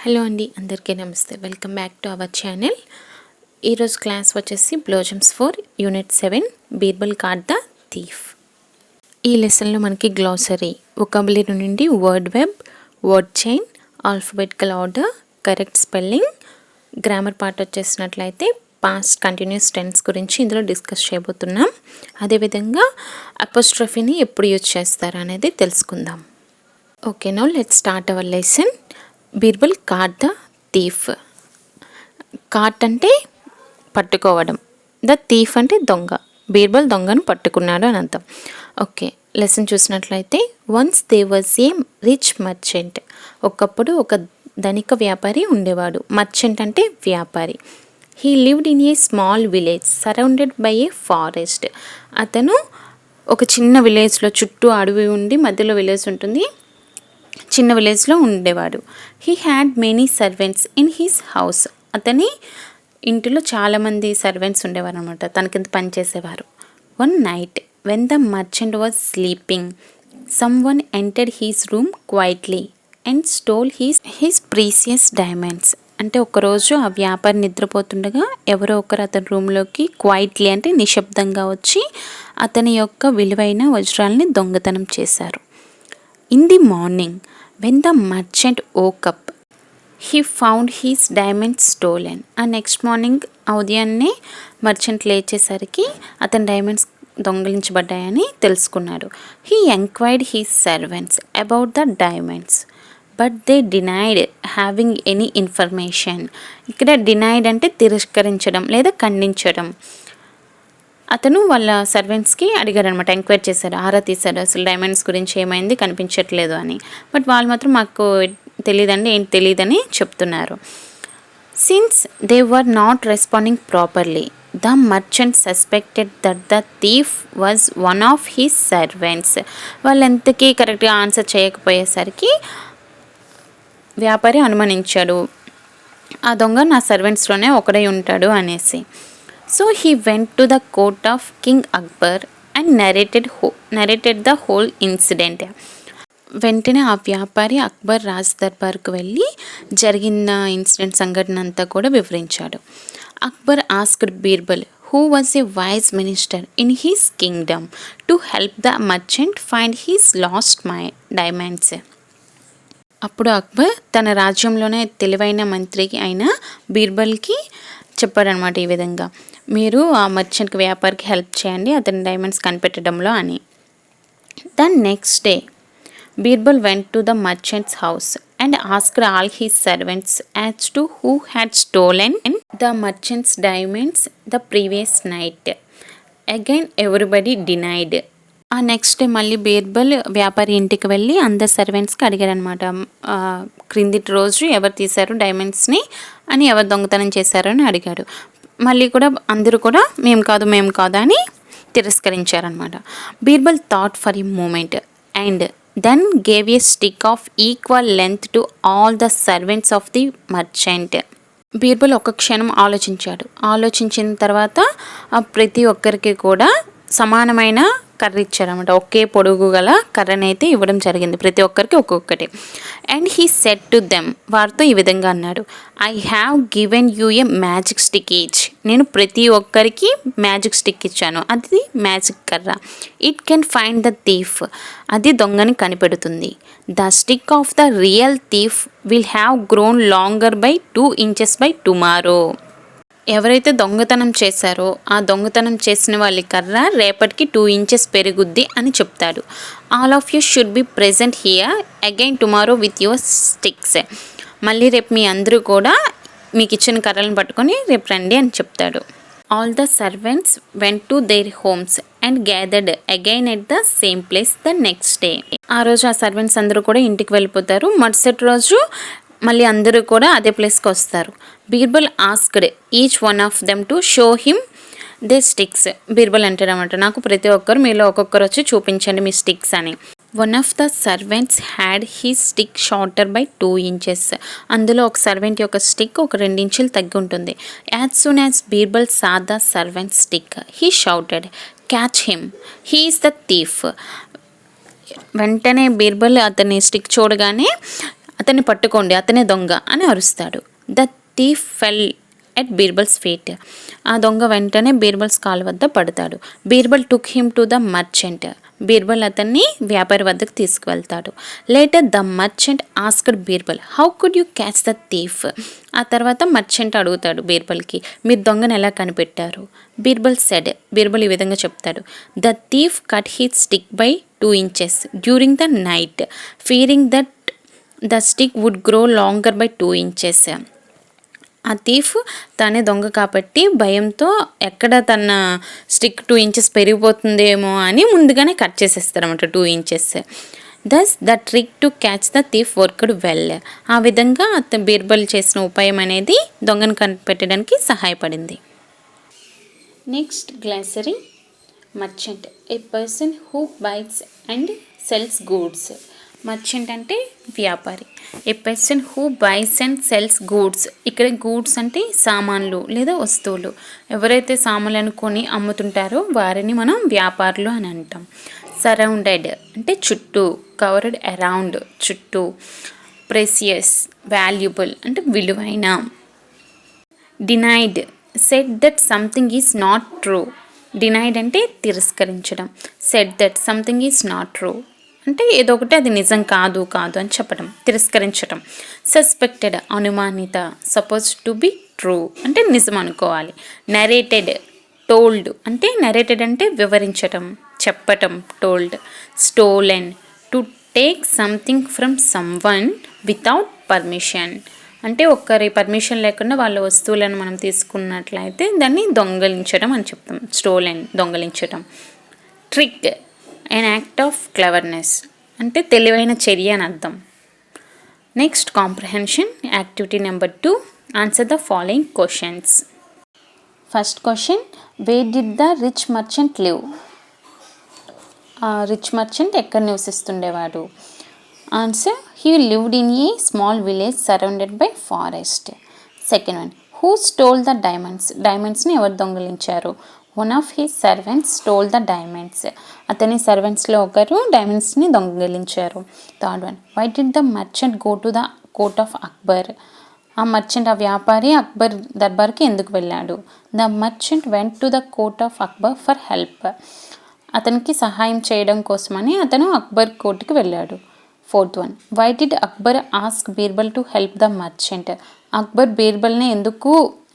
Hello అండి, అందరికీ నమస్తే. Welcome back to our channel. ఈరోజు క్లాస్ వచ్చేసి blossoms 4 unit 7 Birbal caught the thief. ఈ లెసన్లో మనకి గ్లాసరీ, వొకాబులరీ నుండి word web, word chain, alphabetical order, correct spelling, grammar part వచ్చేసినట్లయితే పాస్ట్ కంటిన్యూస్ టెన్స్ గురించి ఇందులో డిస్కస్ చేయబోతున్నాం. అదేవిధంగా అపోస్ట్రఫీని ఎప్పుడు యూజ్ చేస్తారు అనేది తెలుసుకుందాం. Okay, now let's start our lesson. Birbal caught the thief. Caught అంటే పట్టుకోవడం, ద థీఫ్ అంటే దొంగ. బీర్బల్ దొంగను పట్టుకున్నాడు అని అర్థం. ఓకే, లెసన్ చూసినట్లయితే once they was a rich merchant. ఒకప్పుడు ఒక ధనిక వ్యాపారి ఉండేవాడు. మర్చెంట్ అంటే వ్యాపారి. He lived in a small village surrounded by A forest. అతను ఒక చిన్న విలేజ్లో, చుట్టూ అడవి ఉండి మధ్యలో విలేజ్ ఉంటుంది, చిన్న విలేజ్లో ఉండేవాడు. He had many servants in his house. అతని ఇంటిలో చాలామంది సర్వెంట్స్ ఉండేవారు అనమాట, తన కింద పనిచేసేవారు. One night when the merchant was sleeping, some one entered he's room quietly and stole he's precious diamonds. అంటే ఒకరోజు ఆ వ్యాపారి నిద్రపోతుండగా ఎవరో ఒకరు అతని రూమ్లోకి క్వైట్లీ అంటే నిశ్శబ్దంగా వచ్చి అతని యొక్క విలువైన వజ్రాలని దొంగతనం చేశారు. In the morning, when the merchant woke up, he found his diamonds stolen. ఆ నెక్స్ట్ మార్నింగ్ ఉదయాన్నే మర్చెంట్ లేచేసరికి అతని డైమండ్స్ దొంగిలించబడ్డాయని తెలుసుకున్నాడు. He enquired he's servants about the diamonds but they denied having any information. ఇక్కడ డినైడ్ అంటే తిరస్కరించడం లేదా ఖండించడం. అతను వాళ్ళ సర్వెంట్స్కి అడిగారు అనమాట, ఎంక్వైరీ చేశారు, ఆరా తీశారు అసలు డైమండ్స్ గురించి ఏమైంది, కనిపించట్లేదు అని. బట్ వాళ్ళు మాత్రం మాకు తెలియదండి, ఏంటి తెలియదని చెప్తున్నారు. Since they were not responding properly the merchant suspected that the thief was one of his servants. వాళ్ళు ఎంతకీ కరెక్ట్గా ఆన్సర్ చేయకపోయేసరికి వ్యాపారి అనుమానించాడు, ఆ దొంగ నా సర్వెంట్స్లోనే ఒకడై ఉంటాడు అనేసి. So he went to the court of King Akbar and narrated the whole incident. వెంటనే ఆ వ్యాపారి అక్బర్ రాజ్ దర్బార్కు వెళ్ళి జరిగిన ఇన్సిడెంట్ సంఘటన అంతా కూడా వివరించాడు. Akbar asked Birbal, who was a wise minister in his kingdom, to help the merchant find his lost diamonds. అప్పుడు అక్బర్ తన రాజ్యంలోనే తెలివైన మంత్రికి అయిన బీర్బల్కి చెప్పాడనమాట, ఈ విధంగా మీరు ఆ మర్చెంట్కి వ్యాపారికి హెల్ప్ చేయండి అతని డైమండ్స్ కనిపెట్టడంలో అని. The next day Birbal vent to the merchants house and asked all he's servants as to who had stolen the merchants diamonds the previous night. Again everybody denied. ఆ నెక్స్ట్ డే మళ్ళీ బీర్బల్ వ్యాపారి ఇంటికి వెళ్ళి అందరు సర్వెంట్స్కి అడిగారనమాట, క్రిందిటి రోజు ఎవరు తీశారు డైమండ్స్ని అని, ఎవరు దొంగతనం చేశారు అని అడిగాడు. మళ్ళీ కూడా అందరూ కూడా మేము కాదు అని తిరస్కరించారనమాట. Birbal thought for a moment and then gave a stick of equal length to all the servants of the merchant. Birbal ఒక క్షణం ఆలోచించిన తర్వాత ప్రతి ఒక్కరికి కూడా సమానమైన కర్ర ఇచ్చారనమాట, ఒకే పొడుగు గల కర్రనైతే ఇవ్వడం జరిగింది, ప్రతి ఒక్కరికి ఒక్కొక్కటి. And he said to them, వారితో ఈ విధంగా అన్నాడు, I have given you a magic stick each. నేను ప్రతి ఒక్కరికి మ్యాజిక్ స్టిక్ ఇచ్చాను, అది మ్యాజిక్ కర్ర. It can find the thief, అది దొంగని కనిపెడుతుంది. The stick of the real thief will have grown longer by 2 inches by tomorrow. ఎవరైతే దొంగతనం చేశారో ఆ దొంగతనం చేసిన వాళ్ళ కర్ర రేపటికి 2 inches పెరుగుద్ది అని చెప్తాడు. All of you should be present here again tomorrow with your sticks. మళ్ళీ రేపు మీ అందరూ కూడా మీకు ఇచ్చిన కర్రలను పట్టుకొని రేపు రండి అని చెప్తాడు. All the servants went to their homes and gathered again at the same place the next day. ఆ రోజు ఆ సర్వెంట్స్ అందరూ కూడా ఇంటికి వెళ్ళిపోతారు. మరుసటి రోజు మళ్ళీ అందరూ కూడా అదే ప్లేస్కి వస్తారు. Birbal asked each one of them to show him they sticks. Birbal అంటారన్నమాట, నాకు ప్రతి ఒక్కరు మీలో ఒక్కొక్కరు వచ్చి చూపించండి మీ స్టిక్స్ అని. One of the servants had he stick shorter by 2 inches. అందులో ఒక సర్వెంట్ యొక్క స్టిక్ ఒక 2 inches తగ్గి ఉంటుంది. As soon as Birbal saw the servant stick he shouted, catch him, he is the thief. వెంటనే బీర్బల్ అతని స్టిక్ చూడగానే అతన్ని పట్టుకోండి, అతనే దొంగ అని అరుస్తాడు. The thief fell at Birbal's feet. ఆ దొంగ వెంటనే బీర్బల్స్ కాలు వద్ద పడతాడు. Birbal took him to the merchant. Birbal అతన్ని వ్యాపారి వద్దకు తీసుకువెళ్తాడు. Later the merchant asked Birbal, how could you catch the thief. ఆ తర్వాత మర్చెంట్ అడుగుతాడు బీర్బల్కి, మీరు దొంగను ఎలా కనిపెట్టారు. బీర్బల్ సెడ్, బీర్బల్ ఈ విధంగా చెప్తాడు, the thief cut his stick by 2 inches during the night, fearing that the stick would grow longer by 2 inches. ఆ థీఫ్ తనే దొంగ కాబట్టి భయంతో ఎక్కడ తన స్టిక్ 2 inches పెరిగిపోతుందేమో అని ముందుగానే కట్ చేసేస్తారన్నమాట 2 inches. Thus the trick to catch the thief worked well. ఆ విధంగా బీర్బల్ చేసిన ఉపాయం అనేది దొంగను కనిపెట్టడానికి సహాయపడింది. Next glossary. Merchant, a person who buys and sells goods. Merchant అంటే వ్యాపారి. A person who buys and sells goods. ఇక్కడ గూడ్స్ అంటే సామాన్లు లేదా వస్తువులు. ఎవరైతే సామాన్లను కొని అమ్ముతుంటారో వారిని మనం వ్యాపారులు అని అంటాం. సరౌండెడ్ అంటే చుట్టూ, కవర్డ్ అరౌండ్ చుట్టూ. ప్రెసియస్ వాల్యుబుల్ అంటే విలువైన. Denied, said that something is not true. Denied అంటే తిరస్కరించడం. Said that something is not true అంటే ఏదో ఒకటి అది నిజం కాదు అని చెప్పడం, తిరస్కరించడం. సస్పెక్టెడ్ అనుమానిత. సపోజ్ టు బి ట్రూ అంటే నిజం అనుకోవాలి. నరేటెడ్, టోల్డ్ అంటే నరేటెడ్ అంటే వివరించటం, చెప్పటం, told. Stolen, to take something from someone without permission అంటే ఒక్కరి పర్మిషన్ లేకుండా వాళ్ళ వస్తువులను మనం తీసుకున్నట్లయితే దాన్ని దొంగలించడం అని చెప్తాం. స్టోలెన్ దొంగలించడం. Trick, an act of cleverness అంటే తెలివైన చర్య అని అర్థం. Next comprehension. Activity number 2, answer the following questions. First question, where did the rich merchant live. Rich merchant ఎక్కడ నివసిస్తుండేవాడు. Answer, he lived in a small village surrounded by forest. Second one, who stole the diamonds. డైమండ్స్ని ఎవరు దొంగిలించారు. One of his servants stole the diamonds. అతని సర్వెంట్స్లో ఒకరు డైమండ్స్ని దొంగిలించారు. Third one, why did the merchant go to the court of Akbar. ఆ merchant, ఆ వ్యాపారి అక్బర్ దర్బార్కి ఎందుకు వెళ్ళాడు. The merchant went to the court of Akbar for help. అతనికి సహాయం చేయడం కోసమని అతను అక్బర్ కోర్టుకి వెళ్ళాడు. Fourth one, why did Akbar ask Birbal to help the merchant. Akbar బీర్బల్ని ఎందుకు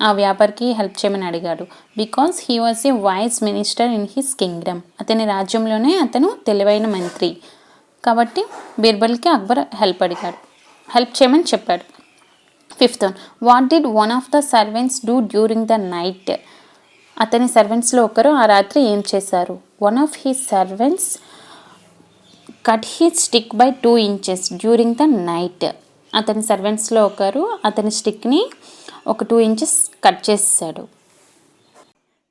ఆ వ్యాపారికి హెల్ప్ చేయమని అడిగాడు. Because he was a wise minister in his kingdom. అతని రాజ్యంలోనే అతను తెలివైన మంత్రి కాబట్టి బీర్బల్కి అక్బర్ హెల్ప్ చేయమని చెప్పాడు. Fifth one, what did one of the servants do during the night. అతని సర్వెంట్స్లో ఒకరు ఆ రాత్రి ఏం చేశారు. One of his servants cut his stick by 2 inches during the night. అతని సర్వెంట్స్లో ఒకరు అతని స్టిక్ని ఒక 2 inches కట్ చేశాడు.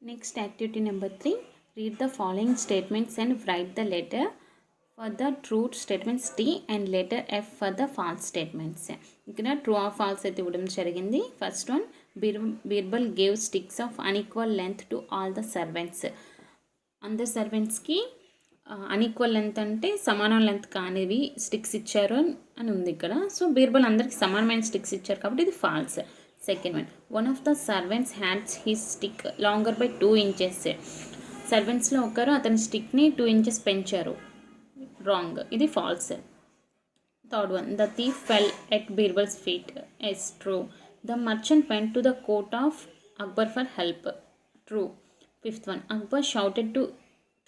Next activity number 3, read the following statements and write the letter for the true statements T and letter F for the false statements. ఇక్కడ true or falls అయితే ఇవ్వడం జరిగింది. First one, Birbal gave sticks of unequal length to all the servants. అందరు సర్వెంట్స్కి unequal length అంటే సమాన length కానివి sticks ఇచ్చారు అని ఉంది ఇక్కడ. సో బీర్బల్ అందరికి సమానమైన స్టిక్స్ ఇచ్చారు కాబట్టి ఇది false. Second one of the servants had his stick longer by 2 inches. సర్వెంట్స్లో ఒకరు అతని స్టిక్ని 2 inches పెంచారు. రాంగ్, ఇది false. Third one, the thief fell at Birbal's feet. Yes, true. The merchant went to the court of Akbar for help. True. Fifth one, Akbar shouted to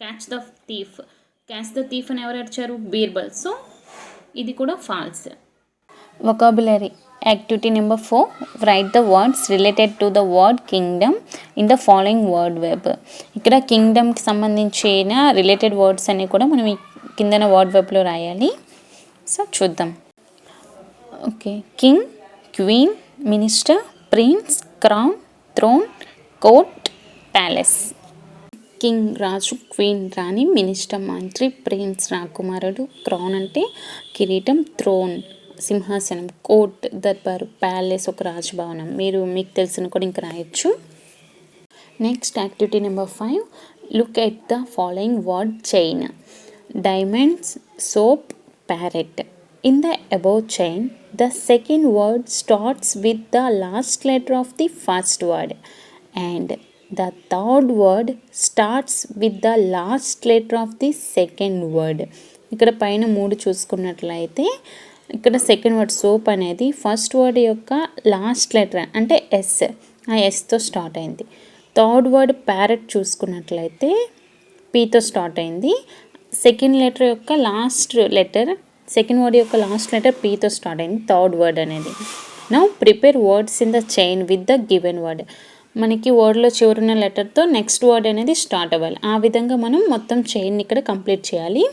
catch the thief. Catch the thief అని ఎవరు అరిచారు. Birbal. So ఇది కూడా false. Vocabulary. Activity number 4, right the words related to the word Kingdom in the following word web. ఇక్కడ కింగ్డమ్కి సంబంధించిన related words అన్నీ కూడా మనం ఈ కిందన వర్డ్ వెబ్లో రాయాలి. సో చూద్దాం. Okay, king, queen, minister, prince, crown, throne, court, palace. King రాజు, క్వీన్ రాణి, మినిస్టర్ మంత్రి, ప్రిన్స్ రాకుమారుడు, క్రౌన్ అంటే కిరీటం, థ్రోన్ సింహాసనం, కోర్ట్ దర్బారు, ప్యాలెస్ ఒక రాజభవనం. మీకు తెలిసిన కూడా ఇంకా రాయొచ్చు. Next activity number 5, look at the following word chain. Diamonds, soap, parrot. In the above chain the second word starts with the last letter of the first word and the third word starts with the last letter of the second word. ఇక్కడ పైన 3 చూసుకున్నట్లయితే ఇక్కడ second word soap అనేది first word యొక్క last letter అంటే yes, ఆ ఎస్తో start అయింది. Third word parrot చూసుకున్నట్లయితే పీతో స్టార్ట్ అయింది. సెకండ్ లెటర్ యొక్క లాస్ట్ లెటర్ సెకండ్ వర్డ్ యొక్క లాస్ట్ లెటర్ పీతో స్టార్ట్ అయింది థర్డ్ వర్డ్ అనేది. Now prepare words in the chain with the given word. మనకి వర్డ్లో చివరిన లెటర్తో నెక్స్ట్ వర్డ్ అనేది స్టార్ట్ అవ్వాలి. ఆ విధంగా మనం మొత్తం చైన్ ఇక్కడ కంప్లీట్ చేయాలి.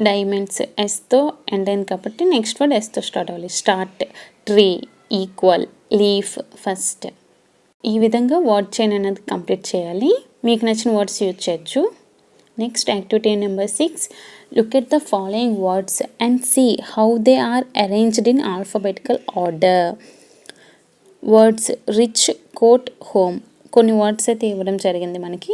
డైమండ్స్ ఎస్తో ఎండ్ అయింది కాబట్టి నెక్స్ట్ వర్డ్ ఎస్తో స్టార్ట్ అవ్వాలి. Start, tree, equal, leaf, first. ఈ విధంగా వర్డ్ చైన్ అనేది కంప్లీట్ చేయాలి. మీకు నచ్చిన వర్డ్స్ యూజ్ చేయొచ్చు. Next activity number 6. Look at the following words and see how they are arranged in alphabetical order. Words rich, coat, home. కొన్ని words అయితే ఇవ్వడం జరిగింది మనకి.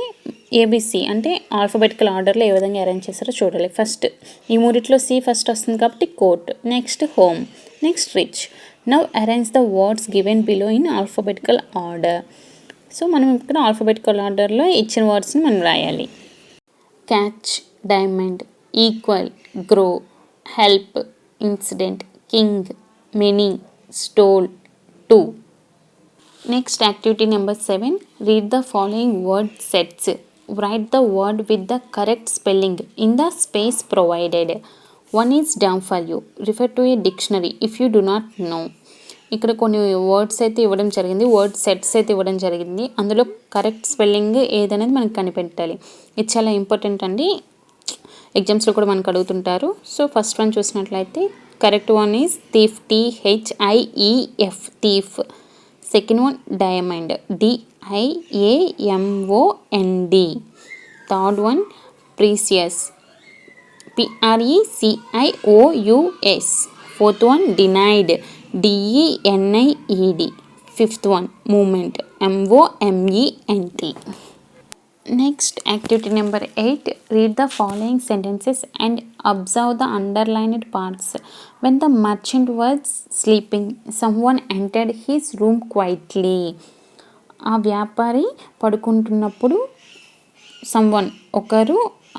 ఏబిసి అంటే ఆల్ఫాబెటికల్ ఆర్డర్లో ఏ విధంగా అరేంజ్ చేస్తారో చూడాలి. ఫస్ట్ ఈ మూడిట్లో సి ఫస్ట్ వస్తుంది కాబట్టి coat, next home, next rich. Now arrange the words given below in alphabetical order. So మనం ఇక్కడ ఆల్ఫాబెటికల్ ఆర్డర్లో ఇచ్చిన వర్డ్స్ని మనం రాయాలి. Catch, diamond, equal, grow, help, incident, king, many, stole, two. Next activity number 7. Read the following word sets. Write the word with the correct spelling in the space provided. One is done for you. Refer to a dictionary if you do not know. ఇక్కడ కొన్ని words అయితే ఇవ్వడం జరిగింది, word sets అయితే ఇవ్వడం జరిగింది. అందులో correct spelling ఏదనేది మనకి కనిపెట్టాలి. ఇది చాలా ఇంపార్టెంట్ అండి, ఎగ్జామ్స్లో కూడా మనకు అడుగుతుంటారు. సో ఫస్ట్ వన్ చూసినట్లయితే correct one is thief, THIEF, thief. Second one diamond, DIAMOND. Third one precious, PRECIOUS. Fourth one denied, DENIED. Fifth one movement, MOMENT. Next activity number 8. Read the following sentences and observe the underlined parts. When the merchant was sleeping, someone entered his room quietly. ఆ వ్యాపారి పడుకుంటున్నప్పుడు someone ఒకరు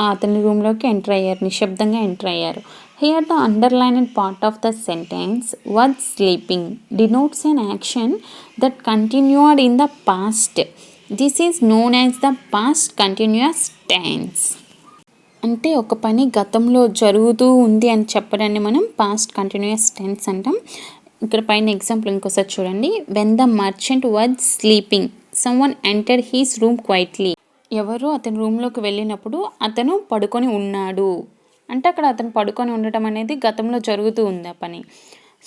అతని రూమ్లోకి enter అయ్యారు, నిశ్శబ్దంగా enter అయ్యారు. Here the underlined part of the sentence was sleeping denotes an action that continued in the past. This is known as the past continuous tense. అంటే ఒక పని గతంలో జరుగుతూ ఉంది అని చెప్పడాన్ని మనం పాస్ట్ కంటిన్యూస్ టెన్స్ అంటాం. ఇక్కడ పైన ఎగ్జాంపుల్ ఇంకోసారి చూడండి. When the merchant was sleeping, someone entered he's room quietly. ఎవరు అతని రూమ్లోకి వెళ్ళినప్పుడు అతను పడుకొని ఉన్నాడు అంటే అక్కడ అతను పడుకొని ఉండటం అనేది గతంలో జరుగుతూ ఉంది ఆ పని.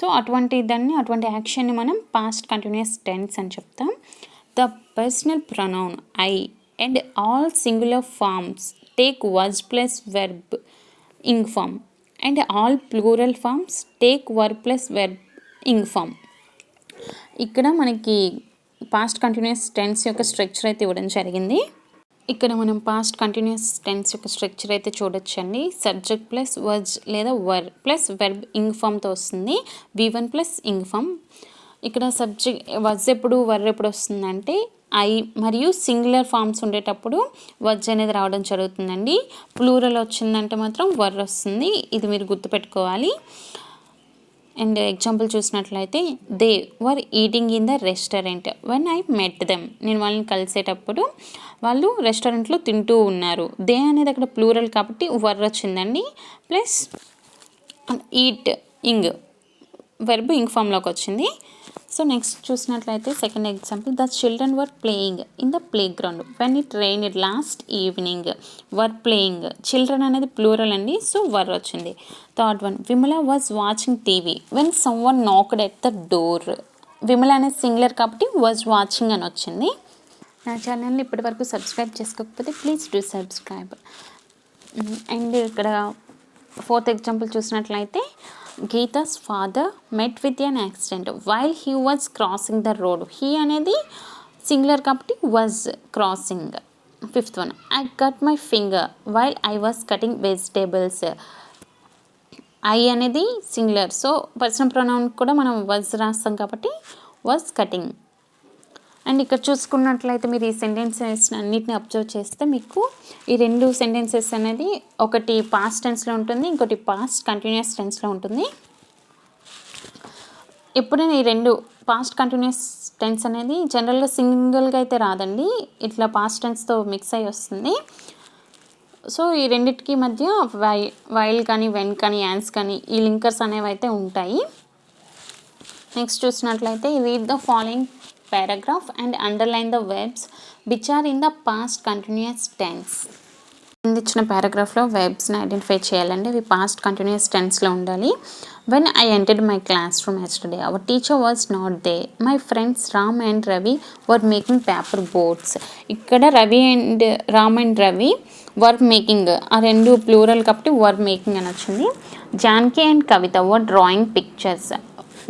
సో అటువంటి యాక్షన్ని మనం పాస్ట్ కంటిన్యూస్ టెన్స్ అని చెప్తాం. The personal pronoun I and all singular forms take was plus verb ing form and all plural forms take verb plus verb ing form. ఇక్కడ మనకి పాస్ట్ కంటిన్యూస్ టెన్స్ యొక్క structure అయితే ఇవ్వడం జరిగింది. ఇక్కడ మనం పాస్ట్ కంటిన్యూస్ టెన్స్ యొక్క structure అయితే చూడొచ్చండి. సబ్జెక్ట్ ప్లస్ వర్జ్ లేదా వర్ ప్లస్ వెర్బ్ ఇంగ్ ఫామ్తో వస్తుంది. V1 plus ing form. ఇక్కడ సబ్జెక్ట్ వజ్ ఎప్పుడు వర్ ఎప్పుడు వస్తుందంటే ఐ మరియు సింగులర్ ఫామ్స్ ఉండేటప్పుడు వజ్ అనేది రావడం జరుగుతుందండి. ప్లూరల్ వచ్చిందంటే మాత్రం వర్ వస్తుంది. ఇది మీరు గుర్తుపెట్టుకోవాలి. అండ్ ఎగ్జాంపుల్ చూసినట్లయితే they were eating in the restaurant when I met them. నేను వాళ్ళని కలిసేటప్పుడు వాళ్ళు రెస్టారెంట్లో తింటూ ఉన్నారు. దే అనేది అక్కడ ప్లూరల్ కాబట్టి వర్ వచ్చిందండి. ప్లస్ ఈట్ ఇంగ్ వెర్బ్ ఇంగ్ ఫామ్లోకి వచ్చింది. సో నెక్స్ట్ చూసినట్లయితే second example the children were playing in the play ground when it reigned last evening. Were playing, children అనేది ప్లూరల్ అండి, సో వర్ వచ్చింది. Third one Vimala was watching TV when someone knocked at the door. Vimala అనేది singular కాబట్టి was watching అని వచ్చింది. నా ఛానల్ని ఇప్పటివరకు సబ్స్క్రైబ్ చేసుకోకపోతే ప్లీజ్ డూ సబ్స్క్రైబ్. అండ్ ఇక్కడ ఫోర్త్ ఎగ్జాంపుల్ చూసినట్లయితే Geeta's father met with an accident while he was crossing the road. He అనేది సింగులర్ కాబట్టి was crossing. Fifth one I cut my finger while I was cutting vegetables. I అనేది singular, so personal pronoun కూడా మనం was రాస్తాం కాబట్టి was cutting. And ఇక్కడ చూసుకున్నట్లయితే మీరు ఈ సెంటెన్సెస్ అన్నిటిని అబ్జర్వ్ చేస్తే మీకు ఈ రెండు సెంటెన్సెస్ అనేది ఒకటి పాస్ట్ టెన్స్లో ఉంటుంది, ఇంకోటి పాస్ట్ కంటిన్యూస్ టెన్స్లో ఉంటుంది. ఎప్పుడైనా ఈ రెండు పాస్ట్ కంటిన్యూస్ టెన్స్ అనేది జనరల్గా సింగిల్గా అయితే రాదండి, ఇట్లా పాస్ట్ టెన్స్తో మిక్స్ అయ్యి వస్తుంది. సో ఈ రెండిటికి మధ్య వైల్ కానీ వెన్ కానీ యాన్స్ కానీ ఈ లింకర్స్ అనేవి అయితే ఉంటాయి. నెక్స్ట్ చూసినట్లయితే read the following paragraph and underline the verbs which are in the past continuous tense. ఇచ్చిన పారాగ్రాఫ్లో వెర్బ్స్ని ఐడెంటిఫై చేయాలండి, ఇవి పాస్ట్ కంటిన్యూస్ టెన్స్లో ఉండాలి. When I entered my classroom yesterday our teacher was not there my friends Ram and Ravi were making paper boats. ఇక్కడ Ram and Ravi were making ఆ రెండు plural కాబట్టి were making అని వచ్చింది. Janaki and Kavitha were drawing pictures.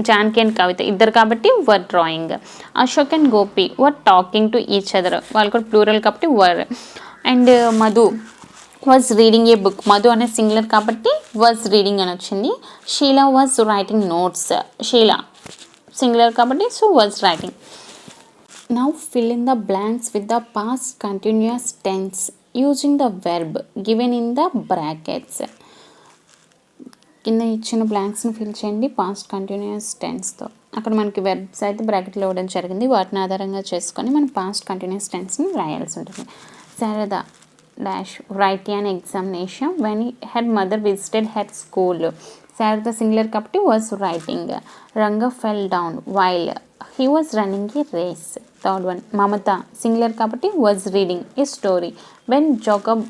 Janaki and Kavitha ఇద్దరు కాబట్టి were drawing. Ashok and Gopi were talking to each other, వాళ్ళు కూడా ప్లూరల్ కాబట్టి were. And Madhu was reading A book, Madhu అనే సింగులర్ కాబట్టి వాజ్ రీడింగ్ అని వచ్చింది. Sheela was writing notes, Sheela singular కాబట్టి so was writing. Now fill in the blanks with the past continuous tense using the verb given in the brackets. కింద ఇచ్చిన బ్లాంక్స్ని fill చేయండి past continuous టెన్స్తో. అక్కడ మనకి వెర్బ్స్ అయితే బ్రాకెట్లో ఇవ్వడం జరిగింది, వాటిని ఆధారంగా చేసుకొని మనం పాస్ట్ కంటిన్యూస్ టెన్స్ని రాయాల్సి ఉంటుంది. Sharada dash write an examination when her mother visited her school. Sharada singular కాబట్టి was writing. Ranga fell down while he was running a race. Third one Mamata singular కాబట్టి was reading a story when Jacob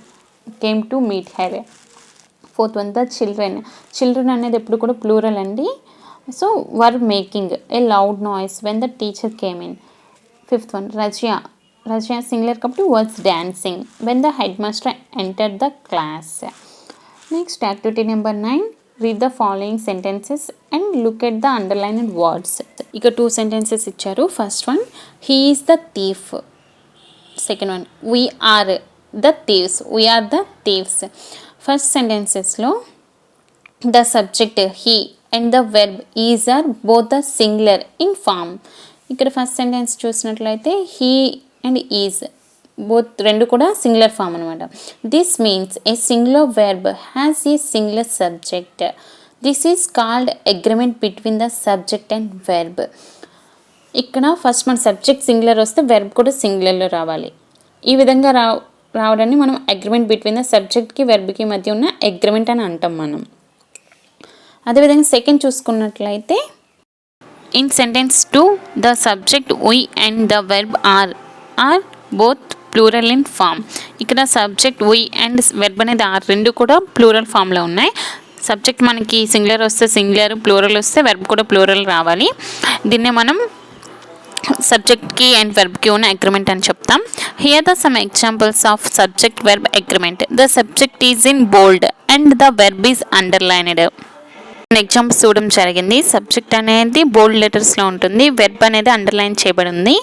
came to meet her. Fourth one the children అనేది ఎప్పుడు కూడా plural అండి, so were making a loud noise when the teacher came in. Fifth one Razia singular కాబట్టి was dancing when the headmaster enter the class. Next activity number 9 read the following sentences and look at the underlined words. ఇక 2 sentences ఇచ్చారు. First one he is the thief. Second one we are the thieves. First సెంటెన్సెస్లో the subject he and the verb is are both the singular in form. ఇక్కడ first sentence చూసినట్లయితే he and is both రెండు కూడా singular form అనమాట. This means a singular verb has a singular subject. This is called agreement between the subject and verb. ఇక్కడ first మన subject singular వస్తే verb కూడా సింగులర్లో రావాలి. ఈ విధంగా రావడాన్ని మనం అగ్రిమెంట్ బిట్వీన్ ద సబ్జెక్ట్కి వెర్బ్కి మధ్య ఉన్న అగ్రిమెంట్ అని అంటాం మనం. అదేవిధంగా సెకండ్ చూసుకున్నట్లయితే in sentence 2 the subject we and the verb are both plural in form. ఇక్కడ సబ్జెక్ట్ we అండ్ వెర్బ్ అనేది ఆర్ రెండు కూడా ప్లూరల్ ఫామ్లో ఉన్నాయి. సబ్జెక్ట్ మనకి సింగులర్ వస్తే సింగులర్, ప్లూరల్ వస్తే వెర్బ్ కూడా ప్లూరల్ రావాలి. దీన్నే మనం సబ్జెక్ట్కి అండ్ వెర్బ్కి ఉన్న అగ్రిమెంట్ అని చెప్తాం. Here the sum examples of subject verb agreement. The subject is in bold and the verb is underlined. Examples చూడడం జరిగింది. సబ్జెక్ట్ అనేది బోల్డ్ లెటర్స్లో ఉంటుంది, వెర్బ్ అనేది అండర్లైన్ చేయబడి ఉంది.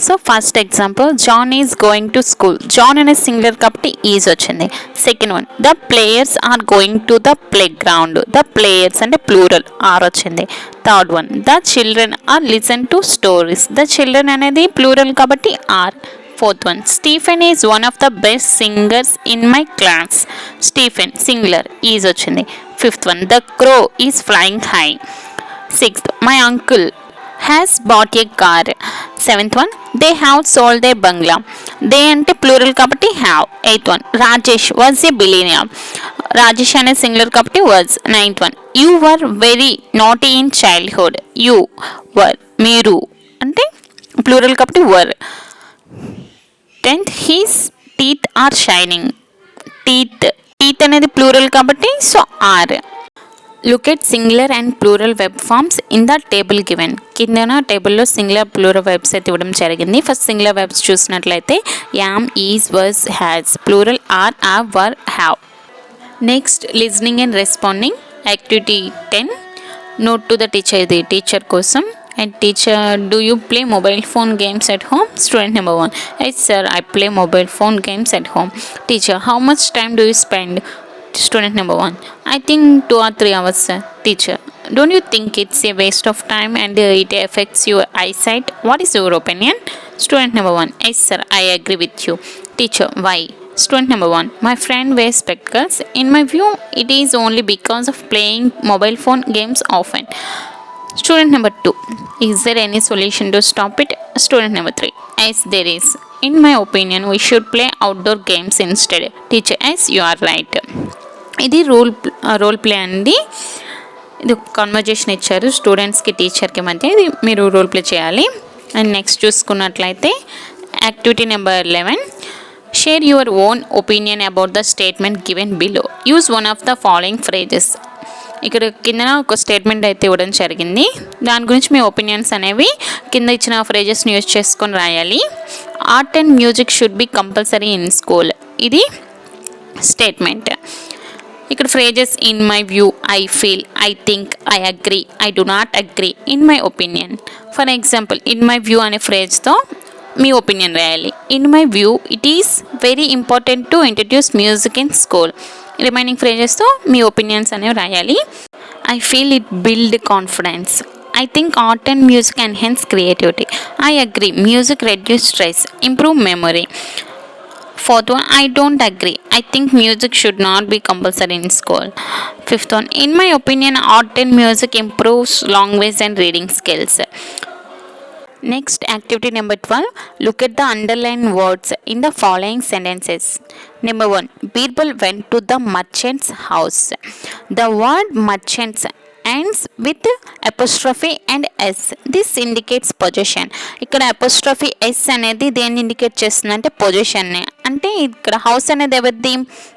So first example John is going to school. John అనేది singular కాబట్టి is వచ్చింది. Second one the players are going to the playground. The players అంటే ప్లూరల్ ఆర్ వచ్చింది. Third one the children are listen to stories. The children అనేది plural కాబట్టి are. Fourth one Stephen is one of the best singers in my class. Stephen singular is వచ్చింది. Fifth one the crow is flying high. Sixth my uncle has bought a car. Seventh one they have sold a bungalow. They అంటే plural కాబట్టి have. Eighth one Rajesh was a billionaire. Rajesh అనే singular కాబట్టి was. Ninth one you were very naughty in childhood. You were మీరు అంటే plural కాబట్టి were. 10th his teeth are shining. Teeth అనేది plural కాబట్టి so are. Look at singular and plural verb forms in the table given. కిందన టేబుల్లో singular plural verbs అయితే ఇవ్వడం జరిగింది. ఫస్ట్ సింగులర్ వెబ్స్ చూసినట్లయితే am, is, was, has. Plural are, were, have. Next listening and responding. Activity 10 note to the teacher. ఇది teacher కోసం. And teacher, do you play mobile phone games at home? Student number 1, yes sir, I play mobile phone games at home. Teacher, how much time do you spend? Student number 1. I think 2 or 3 hours, sir. Teacher. Don't you think it's a waste of time and it affects your eyesight? What is your opinion? Student number 1. Yes, sir. I agree with you. Teacher. Why? Student number 1. My friend wears spectacles. In my view, it is only because of playing mobile phone games often. Student number 2. Is there any solution to stop it? Student number 3. Yes, there is. In my opinion, we should play outdoor games instead. Teacher, yes, you are right. ఇది role play అండి. ఇది ఒక conversation ఇచ్చారు స్టూడెంట్స్కి టీచర్కి మధ్య. ఇది మీరు రోల్ ప్లే చేయాలి. అండ్ నెక్స్ట్ చూసుకున్నట్లయితే activity number 11. Share your own opinion about the statement given below. Use one of the following phrases. ఇక్కడ కింద ఒక స్టేట్మెంట్ అయితే ఇవ్వడం జరిగింది. దాని గురించి మీ ఒపీనియన్స్ అనేవి కింద ఇచ్చిన ఫ్రేజెస్ని యూజ్ చేసుకొని రాయాలి. Art and music should be compulsory in school. ఇది స్టేట్మెంట్. ఇక్కడ phrases in my view, I feel, I think, I agree, I do not agree, in my opinion. For example in my view అనే ఫ్రేజ్తో మీ opinion రాయాలి. In my view it is very important to introduce music in school. Remaining ఫ్రేజెస్తో మీ opinions అనేవి రాయాలి. I feel it build confidence. I think art and music enhance creativity. I agree. Music reduce stress, improve memory. Fourth one, I don't agree. I think music should not be compulsory in school. Fifth one, in my opinion, art and music improves language and reading skills. Next, activity number 12. Look at the underlined words in the following sentences. Number 1. Birbal went to the merchant's house. The word merchants ends with apostrophe and s. This indicates possession. ఇక్కడ apostrophe s అనేది దేన్ని indicate చేస్తుందంటే పొజిషన్ని. అంటే ఇక్కడ house అనేది ఎవరిది?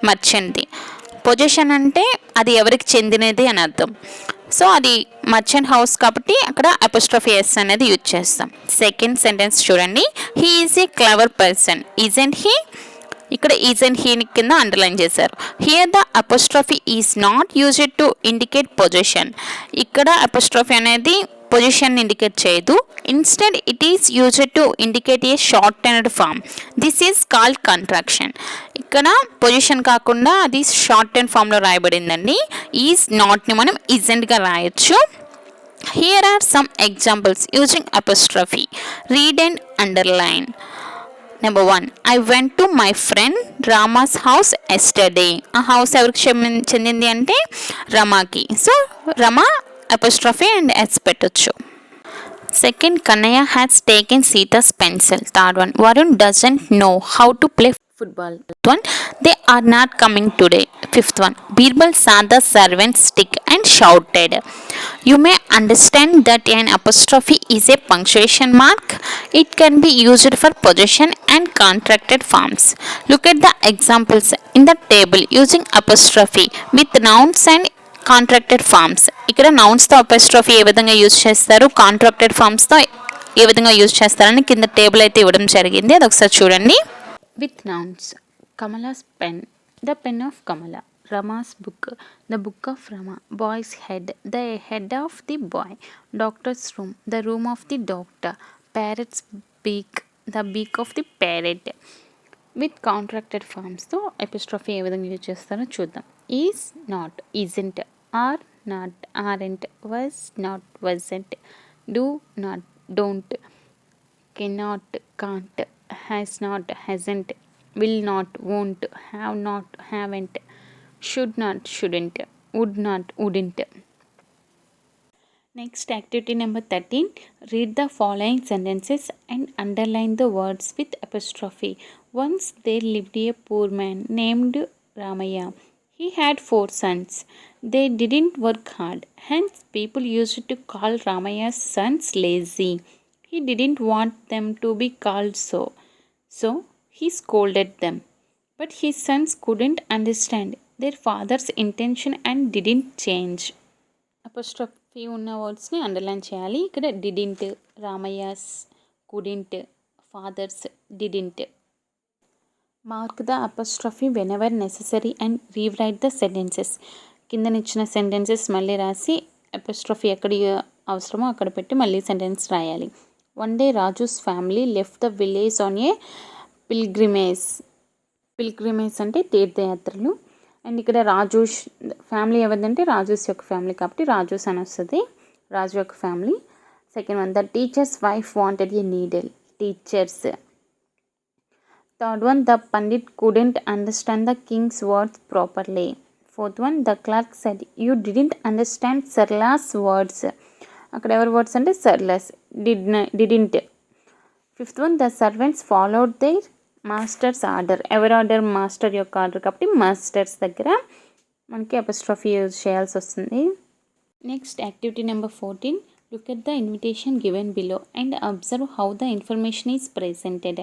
మర్చెంట్ది. Position అంటే అది ఎవరికి చెందినది అని అర్థం. సో అది మర్చెంట్ హౌస్ కాబట్టి అక్కడ అపోస్ట్రఫీ ఎస్ అనేది యూజ్ చేస్తాం. సెకండ్ సెంటెన్స్ చూడండి. He is a clever person. Isn't he? ఇక్కడ ఈజెంట్ హీ కింద అండర్లైన్ చేశారు. Here the apostrophe is not used to indicate position. ఇక్కడ అపోస్ట్రఫీ అనేది పొజిషన్ ఇండికేట్ చేయదు. Instead it is used to indicate a shortened form. This is called contraction. ఇక్కడ position కాకుండా అది short ten ఫామ్లో రాయబడిందండి. Is నాట్ని మనం ఈజెంట్గా రాయొచ్చు. Here are some examples using apostrophe. Read and underline. Number 1. I went to my friend Rama's house yesterday. ఆ house ఎవరికి చెందింది అంటే రమాకి. So Rama apostrophe and s పెట్టొచ్చు. Second, Kanaya has taken Sita's pencil. Third one, Varun doesn't know how to play football. Fifth one, they are not coming today. Fifth one, Birbal saw the servant's stick and shouted. You may understand that an apostrophe is a punctuation mark. It can be used for possession and contracted forms. Look at the examples in the table using apostrophe with nouns and contracted forms. ఇక్కడ నౌన్స్తో apostrophe ఏ విధంగా use చేస్తారు, contracted ఫార్మ్స్తో ఏ విధంగా use చేస్తారని కింద table అయితే ఇవ్వడం జరిగింది. అది ఒకసారి చూడండి. With nouns, Kamala's pen, the pen of Kamala. Rama's book, the book of Rama. Boy's head, the head of the boy. Doctor's room, the room of the doctor. Parrot's beak, the beak of the parrot. With contracted ఫార్మ్స్తో apostrophe ఏ విధంగా use చేస్తారో చూద్దాం. Is not, isn't. Are not, aren't. Was not, wasn't. Do not, don't. Cannot, can't. Has not, hasn't. Will not, won't. Have not, haven't. Should not, shouldn't. Would not, wouldn't. Next, activity number 13. Read the following sentences and underline the words with apostrophe. Once there lived a poor man named Ramaya. He had 4 sons. They didn't work hard. Hence, people used to call Ramaya's sons lazy. He didn't want them to be called so. So, he scolded them. But his sons couldn't understand their father's intention and didn't change. Apostrophe ఉన్న వర్డ్స్ని underline చేయాలి. ఇక్కడ didn't, Ramayya's, couldn't, father's, didn't. Mark the apostrophe whenever necessary and rewrite the sentences. కిందనిచ్చిన sentences మళ్ళీ రాసి apostrophe ఎక్కడ అవసరమో అక్కడ పెట్టి మళ్ళీ సెంటెన్స్ రాయాలి. One day Raju's family left the village on a pilgrimage. Pilgrimage అంటే తీర్థయాత్రలు. అండ్ ఇక్కడ రాజు ఫ్యామిలీ ఎవరిదంటే రాజూస్ యొక్క ఫ్యామిలీ కాబట్టి రాజూస్ అని వస్తుంది, రాజు యొక్క family. Second one, the teacher's wife wanted a needle, teacher's. Third one, the pandit couldn't understand the king's words properly. Fourth one, the clerk said you didn't understand Sarla's words. అక్కడ ఎవరి words అంటే Sarla's, didn't. Fifth one, the servants followed their master's order. ఎవరి order? Master యొక్క order కాబట్టి master's దగ్గర మనకి apostrophe use చేయాల్సి వస్తుంది. Next activity number 14, look at the invitation given below and observe how the information is presented.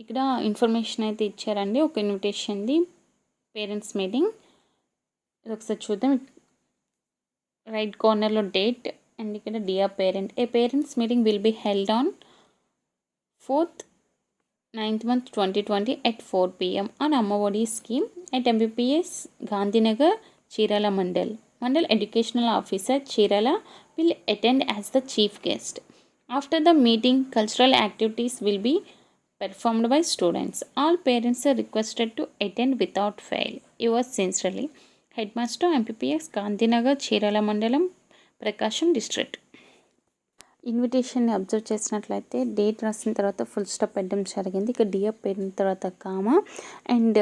ఇక్కడ information అయితే ఇచ్చారండి, ఒక ఇన్విటేషన్ది, పేరెంట్స్ మీటింగ్. ఇది ఒకసారి చూద్దాం. రైట్ కార్నర్లో డేట్ అండ్ ఇక్కడ dear parent, a parents meeting will be held on 4th 9th month 2020 at 4 p.m. on Ammavodi scheme at MBPS Gandhinagar, Chirala Mandal. Mandal Educational Officer Chirala will attend as the chief guest. After the meeting, cultural activities will be performed by students. All parents are requested to attend without fail. Yours sincerely, Headmaster MPPS Gandhinagar, Chirala Mandalam, Prakasham District. ఇన్విటేషన్ని observe చేసినట్లయితే date రాసిన తర్వాత full stop పెట్టడం జరిగింది. ఇక dear parent తర్వాత comma and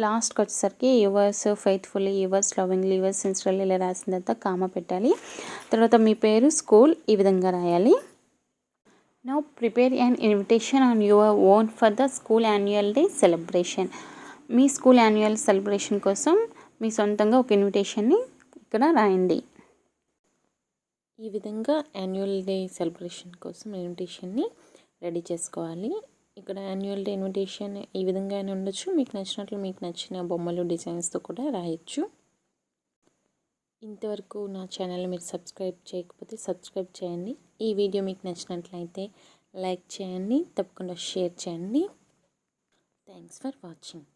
లాస్ట్కి వచ్చేసరికి yours faithfully, yours lovingly, yours sincerely ఇలా రాసిన తర్వాత కామా పెట్టాలి. తర్వాత మీ పేరు, స్కూల్ ఈ విధంగా రాయాలి. Now prepare an invitation on your own for the school annual day celebration. Me school annual celebration కోసం మీ సొంతంగా ఒక ఇన్విటేషన్ని ఇక్కడ రాయండి. ఈ విధంగా యాన్యువల్ డే సెలబ్రేషన్ కోసం ఇన్విటేషన్ని రెడీ చేసుకోవాలి. ఇక్కడ యాన్యువల్ డే ఇన్విటేషన్ ఈ విధంగా అయినా ఉండొచ్చు, మీకు నచ్చినట్లు మీకు నచ్చిన బొమ్మలు డిజైన్స్తో కూడా రాయొచ్చు. ఇంతవరకు నా ఛానల్ మీరు సబ్స్క్రైబ్ చేయకపోతే సబ్స్క్రైబ్ చేయండి. ఈ వీడియో మీకు నచ్చినట్లయితే లైక్ చేయండి, తప్పకుండా షేర్ చేయండి. Thanks for watching.